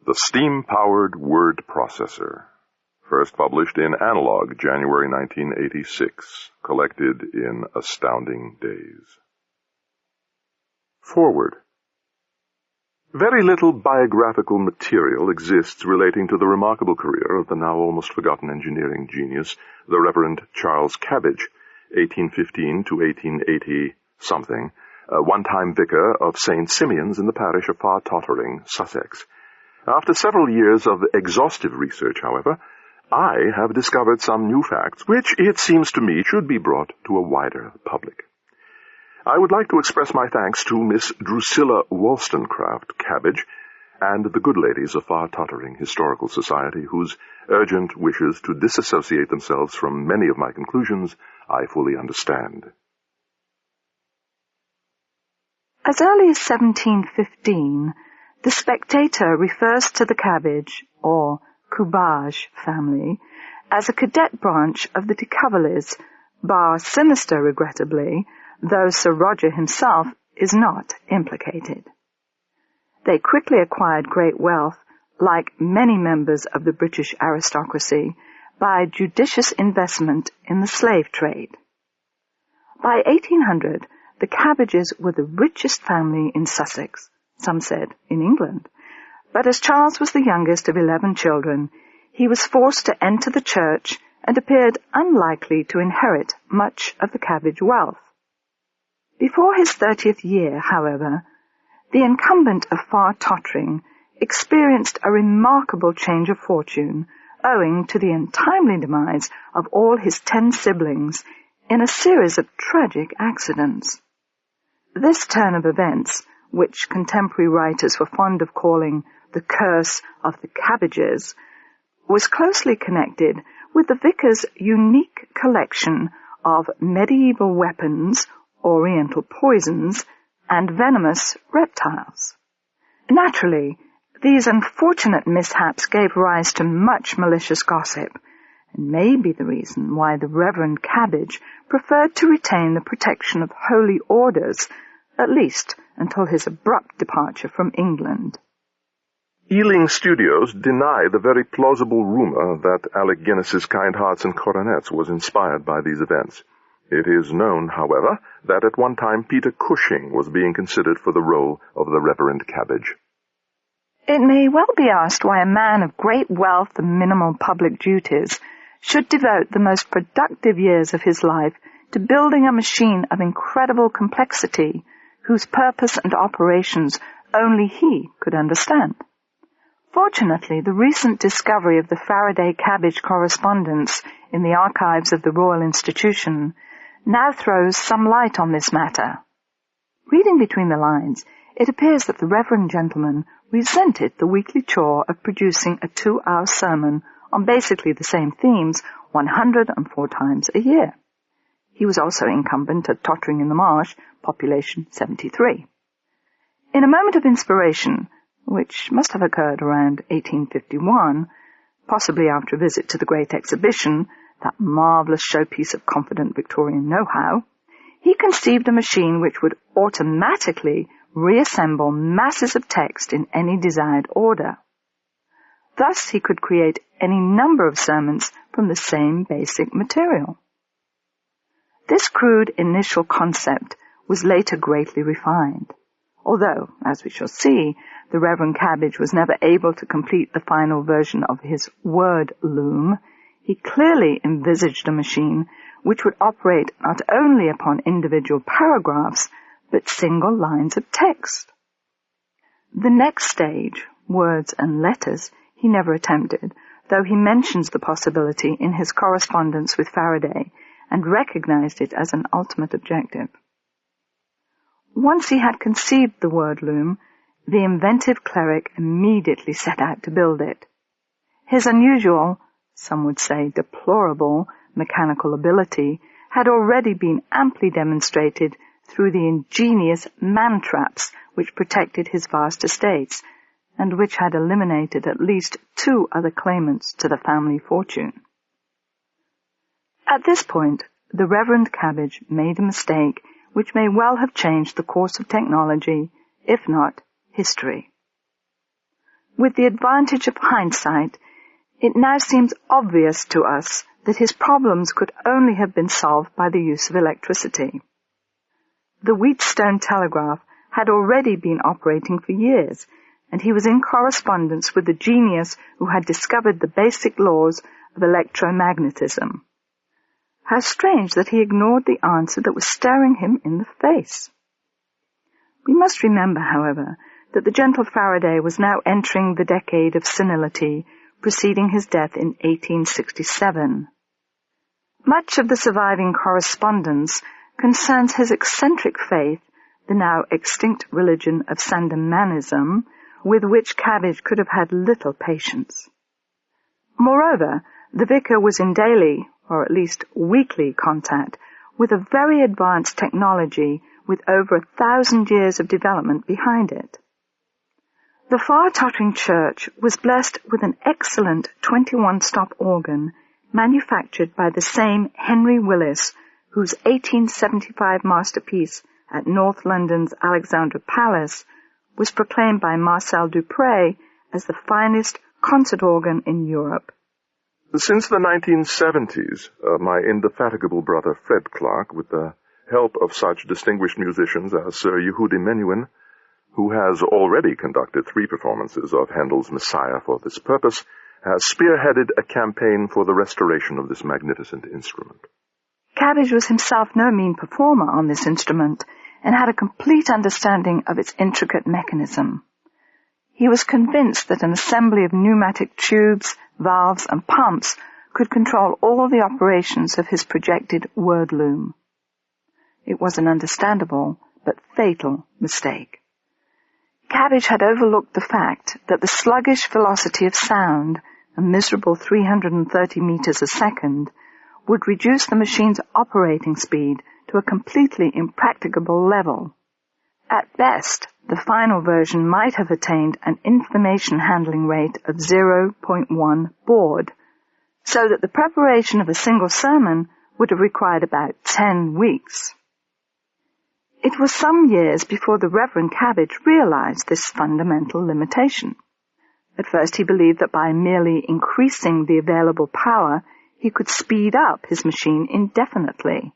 The Steam-Powered Word Processor, first published in Analog, January 1986, collected in Astounding Days. Foreword. Very little biographical material exists relating to the remarkable career of the now almost forgotten engineering genius, the Reverend Charles Cabbage, 1815 to 1880-something, a one-time vicar of St. Simeon's in the parish of Far Tottering, Sussex. After several years of exhaustive research, however, I have discovered some new facts, which, it seems to me, should be brought to a wider public. I would like to express my thanks to Miss Drusilla Wollstonecraft Cabbage and the good ladies of Far Tottering Historical Society, whose urgent wishes to disassociate themselves from many of my conclusions I fully understand. As early as 1715, the Spectator refers to the Cabbage, or Coubage family, as a cadet branch of the de Cavaliers, bar sinister, regrettably, though Sir Roger himself is not implicated. They quickly acquired great wealth, like many members of the British aristocracy, by judicious investment in the slave trade. By 1800, the Cabbages were the richest family in Sussex, some said in England, but as Charles was the youngest of 11 children, he was forced to enter the church and appeared unlikely to inherit much of the Cabbage wealth. Before his 30th year, however, the incumbent of Far Tottering experienced a remarkable change of fortune owing to the untimely demise of all his 10 siblings in a series of tragic accidents. This turn of events, which contemporary writers were fond of calling the curse of the Cabbages, was closely connected with the vicar's unique collection of medieval weapons, oriental poisons, and venomous reptiles. Naturally, these unfortunate mishaps gave rise to much malicious gossip, and may be the reason why the Reverend Cabbage preferred to retain the protection of holy orders, at least until his abrupt departure from England. Ealing Studios deny the very plausible rumor that Alec Guinness's Kind Hearts and Coronets was inspired by these events. It is known, however, that at one time Peter Cushing was being considered for the role of the Reverend Cabbage. It may well be asked why a man of great wealth and minimal public duties should devote the most productive years of his life to building a machine of incredible complexity, whose purpose and operations only he could understand. Fortunately, the recent discovery of the Faraday-Cabbage correspondence in the archives of the Royal Institution now throws some light on this matter. Reading between the lines, it appears that the reverend gentleman resented the weekly chore of producing a 2-hour sermon on basically the same themes 104 times a year. He was also incumbent at Tottering in the Marsh, population 73. In a moment of inspiration, which must have occurred around 1851, possibly after a visit to the Great Exhibition, that marvelous showpiece of confident Victorian know-how, he conceived a machine which would automatically reassemble masses of text in any desired order. Thus he could create any number of sermons from the same basic material. This crude initial concept was later greatly refined, although, as we shall see, the Reverend Cabbage was never able to complete the final version of his Word Loom. He clearly envisaged a machine which would operate not only upon individual paragraphs, but single lines of text. The next stage, words and letters, he never attempted, though he mentions the possibility in his correspondence with Faraday and recognized it as an ultimate objective. Once he had conceived the Word Loom, the inventive cleric immediately set out to build it. His unusual, some would say deplorable, mechanical ability had already been amply demonstrated through the ingenious man-traps which protected his vast estates, and which had eliminated at least 2 other claimants to the family fortune. At this point, the Reverend Cabbage made a mistake which may well have changed the course of technology, if not history. With the advantage of hindsight, it now seems obvious to us that his problems could only have been solved by the use of electricity. The Wheatstone telegraph had already been operating for years, and he was in correspondence with the genius who had discovered the basic laws of electromagnetism. How strange that he ignored the answer that was staring him in the face. We must remember, however, that the gentle Faraday was now entering the decade of senility preceding his death in 1867. Much of the surviving correspondence concerns his eccentric faith, the now extinct religion of Sandemanism, with which Cabbage could have had little patience. Moreover, the vicar was in daily, or at least weekly, contact with a very advanced technology with over 1,000 years of development behind it. The far-tottering church was blessed with an excellent 21-stop organ manufactured by the same Henry Willis, whose 1875 masterpiece at North London's Alexandra Palace was proclaimed by Marcel Dupré as the finest concert organ in Europe. Since the 1970s, my indefatigable brother Fred Clark, with the help of such distinguished musicians as Sir Yehudi Menuhin, who has already conducted 3 performances of Handel's Messiah for this purpose, has spearheaded a campaign for the restoration of this magnificent instrument. Cabbage was himself no mean performer on this instrument and had a complete understanding of its intricate mechanism. He was convinced that an assembly of pneumatic tubes, valves, and pumps could control all the operations of his projected Word Loom. It was an understandable but fatal mistake. Cabbage had overlooked the fact that the sluggish velocity of sound, a miserable 330 meters a second, would reduce the machine's operating speed to a completely impracticable level. At best, the final version might have attained an information handling rate of 0.1 baud, so that the preparation of a single sermon would have required about 10 weeks. It was some years before the Reverend Cabbage realized this fundamental limitation. At first he believed that by merely increasing the available power, he could speed up his machine indefinitely.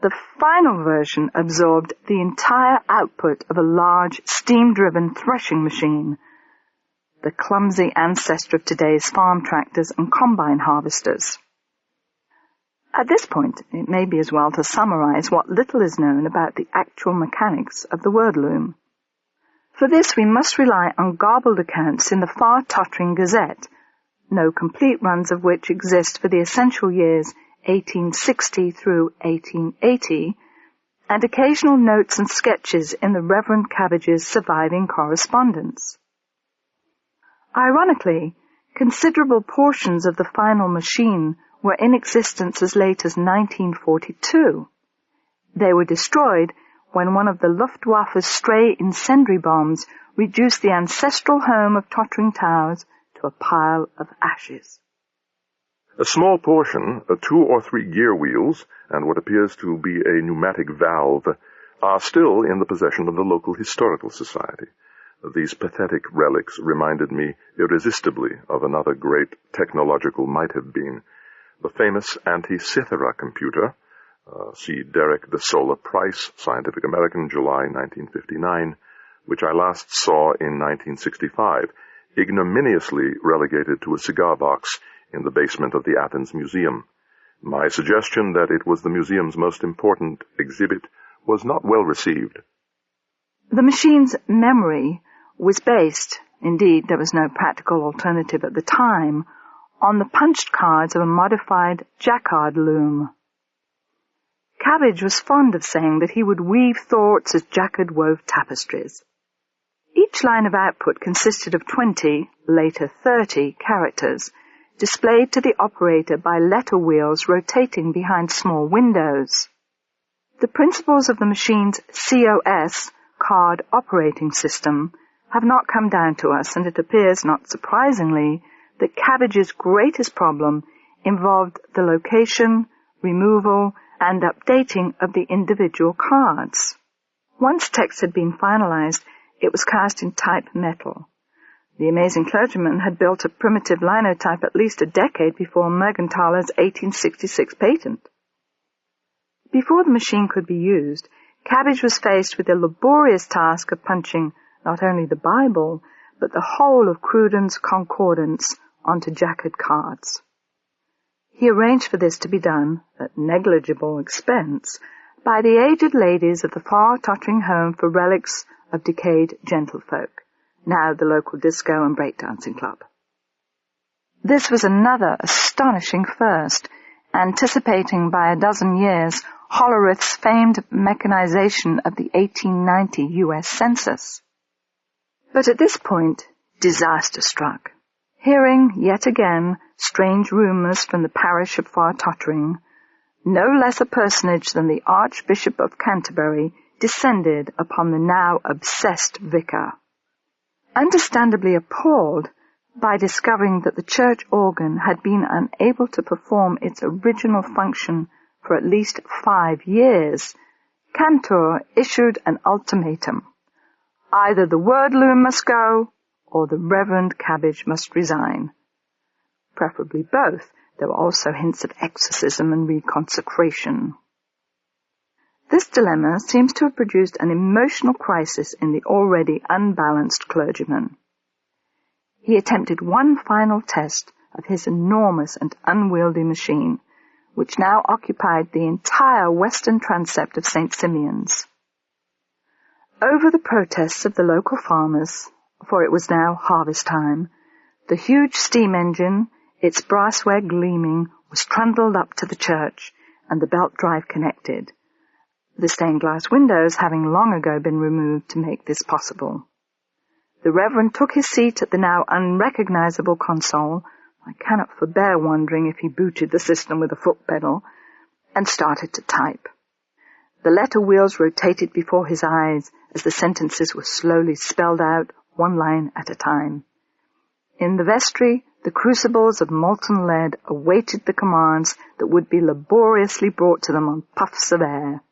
The final version absorbed the entire output of a large steam-driven threshing machine, the clumsy ancestor of today's farm tractors and combine harvesters. At this point, it may be as well to summarize what little is known about the actual mechanics of the Word Loom. For this, we must rely on garbled accounts in the far-tottering Gazette, no complete runs of which exist for the essential years 1860 through 1880, and occasional notes and sketches in the Reverend Cabbage's surviving correspondence. Ironically, considerable portions of the final machine were in existence as late as 1942. They were destroyed when one of the Luftwaffe's stray incendiary bombs reduced the ancestral home of tottering towers to a pile of ashes. A small portion, 2 or 3 gear wheels, and what appears to be a pneumatic valve, are still in the possession of the local historical society. These pathetic relics reminded me irresistibly of another great technological might-have-been, the famous Anti-Cythera computer, see Derek de Sola Price, Scientific American, July 1959, which I last saw in 1965, ignominiously relegated to a cigar box in the basement of the Athens Museum. My suggestion that it was the museum's most important exhibit was not well received. The machine's memory was based, indeed there was no practical alternative at the time, on the punched cards of a modified jacquard loom. Cabbage was fond of saying that he would weave thoughts as jacquard wove tapestries. Each line of output consisted of 20, later 30, characters, displayed to the operator by letter wheels rotating behind small windows. The principles of the machine's COS, card operating system, have not come down to us, and it appears, not surprisingly, that Cabbage's greatest problem involved the location, removal, and updating of the individual cards. Once text had been finalized, it was cast in type metal. The amazing clergyman had built a primitive linotype at least a decade before Mergenthaler's 1866 patent. Before the machine could be used, Cabbage was faced with the laborious task of punching not only the Bible, but the whole of Cruden's Concordance onto jacketed cards. He arranged for this to be done, at negligible expense, by the aged ladies of the far-tottering home for relics of decayed gentlefolk, now the local disco and breakdancing club. This was another astonishing first, anticipating by a dozen years Hollerith's famed mechanization of the 1890 U.S. Census. But at this point, disaster struck. Hearing, yet again, strange rumors from the parish of Far-Tottering, no less a personage than the Archbishop of Canterbury descended upon the now obsessed vicar. Understandably appalled by discovering that the church organ had been unable to perform its original function for at least 5 years, Cantor issued an ultimatum. Either the Word Loom must go, or the Reverend Cabbage must resign. Preferably both. There were also hints of exorcism and reconsecration. This dilemma seems to have produced an emotional crisis in the already unbalanced clergyman. He attempted one final test of his enormous and unwieldy machine, which now occupied the entire western transept of St. Simeon's. Over the protests of the local farmers, for it was now harvest time, the huge steam engine, its brassware gleaming, was trundled up to the church, and the belt drive connected, the stained glass windows having long ago been removed to make this possible. The Reverend took his seat at the now unrecognizable console, I cannot forbear wondering if he booted the system with a foot pedal, and started to type. The letter wheels rotated before his eyes as the sentences were slowly spelled out, one line at a time. In the vestry, the crucibles of molten lead awaited the commands that would be laboriously brought to them on puffs of air.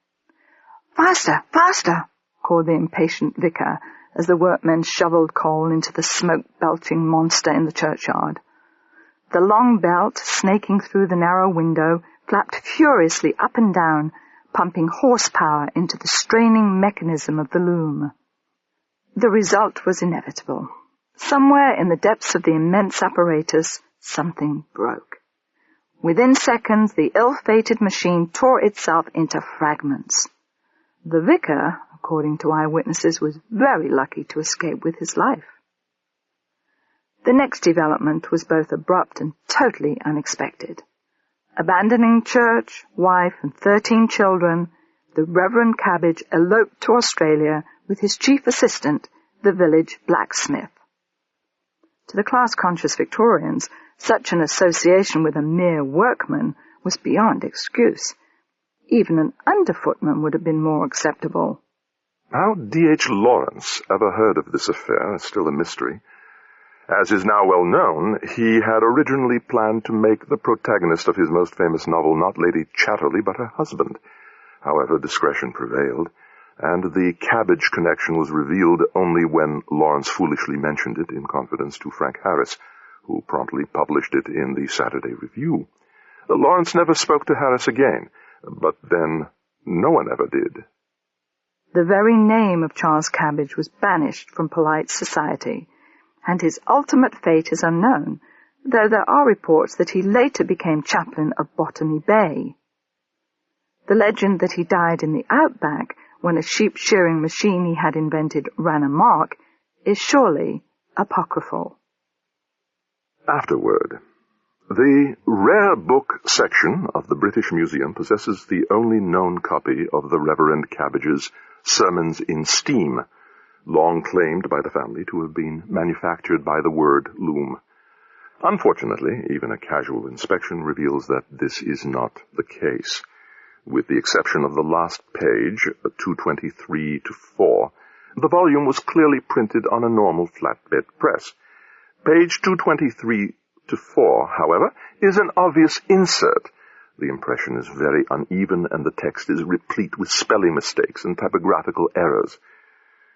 "Faster, faster!" called the impatient vicar as the workmen shoveled coal into the smoke-belching monster in the churchyard. The long belt, snaking through the narrow window, flapped furiously up and down, pumping horsepower into the straining mechanism of the loom. The result was inevitable. Somewhere in the depths of the immense apparatus, something broke. Within seconds, the ill-fated machine tore itself into fragments. The vicar, according to eyewitnesses, was very lucky to escape with his life. The next development was both abrupt and totally unexpected. Abandoning church, wife, and 13 children, the Reverend Cabbage eloped to Australia with his chief assistant, the village blacksmith. To the class-conscious Victorians, such an association with a mere workman was beyond excuse. Even an underfootman would have been more acceptable. How D.H. Lawrence ever heard of this affair is still a mystery. As is now well known, he had originally planned to make the protagonist of his most famous novel not Lady Chatterley, but her husband. However, discretion prevailed, and the Cabbage connection was revealed only when Lawrence foolishly mentioned it in confidence to Frank Harris, who promptly published it in the Saturday Review. Lawrence never spoke to Harris again, but then no one ever did. The very name of Charles Cabbage was banished from polite society, and his ultimate fate is unknown, though there are reports that he later became chaplain of Botany Bay. The legend that he died in the outback when a sheep-shearing machine he had invented ran amok is surely apocryphal. Afterword. The Rare Book section of the British Museum possesses the only known copy of the Reverend Cabbage's Sermons in Steam, long claimed by the family to have been manufactured by the Word Loom. Unfortunately, even a casual inspection reveals that this is not the case. With the exception of the last page, 223-4, the volume was clearly printed on a normal flatbed press. Page 223-4, however, is an obvious insert. The impression is very uneven, and the text is replete with spelling mistakes and typographical errors.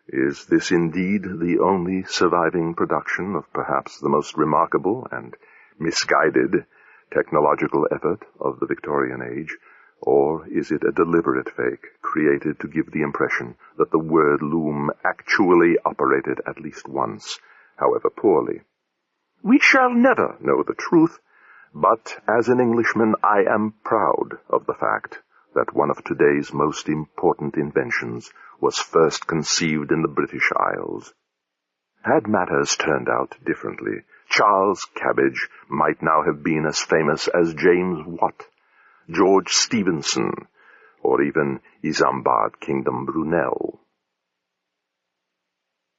Is this indeed the only surviving production of perhaps the most remarkable and misguided technological effort of the Victorian age, or is it a deliberate fake created to give the impression that the Word Loom actually operated at least once, however poorly? We shall never know the truth, but as an Englishman I am proud of the fact that one of today's most important inventions was first conceived in the British Isles. Had matters turned out differently, Charles Cabbage might now have been as famous as James Watt, George Stephenson, or even Isambard Kingdom Brunel.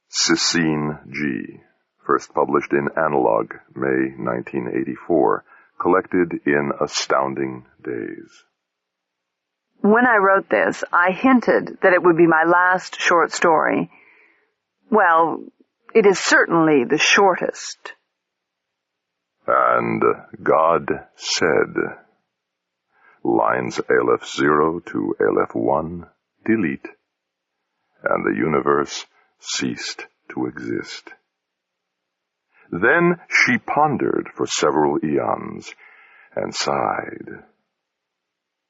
Cicene G., first published in Analog, May 1984, collected in Astounding Days. When I wrote this, I hinted that it would be my last short story. Well, it is certainly the shortest. And God said, lines Aleph 0 to Aleph 1, delete, and the universe ceased to exist. Then she pondered for several eons and sighed.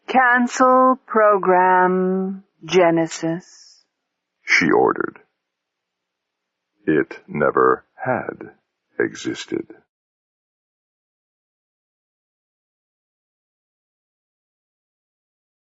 Cancel program Genesis, she ordered. It never had existed.